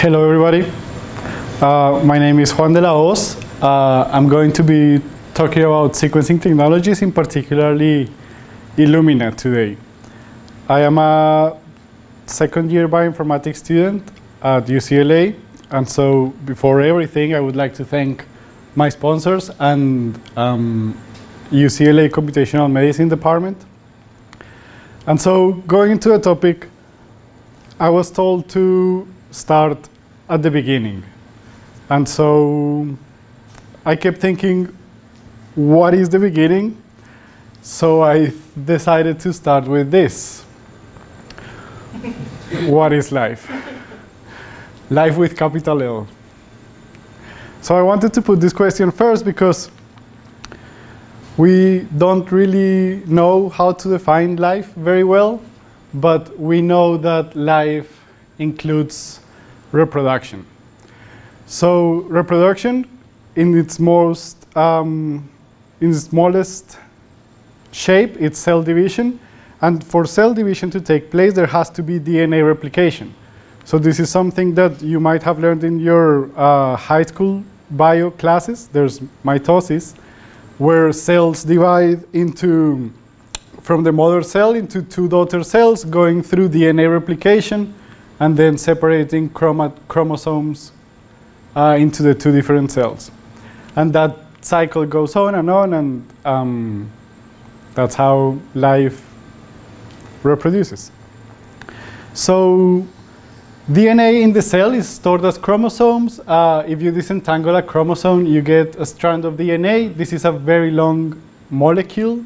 Hello, everybody. My name is Juan de la Hoz. I'm going to be talking about sequencing technologies, in particularly Illumina today. I am a second-year bioinformatics student at UCLA, and so before everything, I would like to thank my sponsors and UCLA Computational Medicine Department. And so going into the topic, I was told to start at the beginning. And so I kept thinking, what is the beginning? So I decided to start with this. What is life? Life with capital L. So I wanted to put this question first because we don't really know how to define life very well, but we know that life includes reproduction. So reproduction, in its most, in the smallest shape, it's cell division. And for cell division to take place, there has to be DNA replication. So this is something that you might have learned in your high school bio classes. There's mitosis, where cells divide from the mother cell into two daughter cells, going through DNA replication, and then separating chromosomes into the two different cells. And that cycle goes on, and that's how life reproduces. So DNA in the cell is stored as chromosomes. If you disentangle a chromosome, you get a strand of DNA. This is a very long molecule.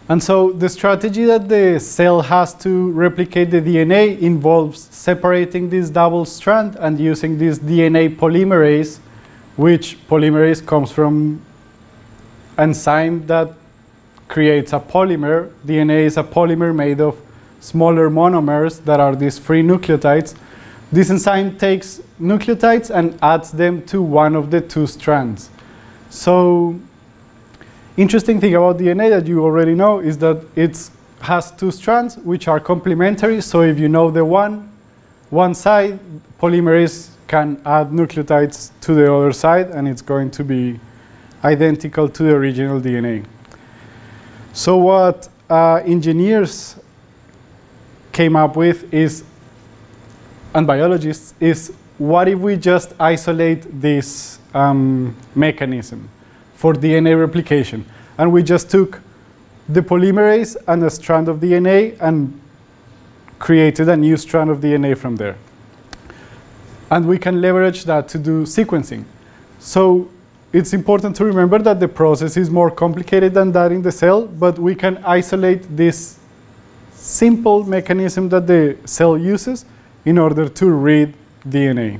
And so the strategy that the cell has to replicate the DNA involves separating this double strand and using this DNA polymerase, which polymerase comes from enzyme that creates a polymer. DNA is a polymer made of smaller monomers that are these free nucleotides. This enzyme takes nucleotides and adds them to one of the two strands. So interesting thing about DNA that you already know is that it has two strands which are complementary. So if you know the one side, polymerase can add nucleotides to the other side, and it's going to be identical to the original DNA. So what engineers came up with is, and biologists, is what if we just isolate this mechanism for DNA replication, and we just took the polymerase and a strand of DNA and created a new strand of DNA from there. And we can leverage that to do sequencing. So it's important to remember that the process is more complicated than that in the cell, but we can isolate this simple mechanism that the cell uses in order to read DNA.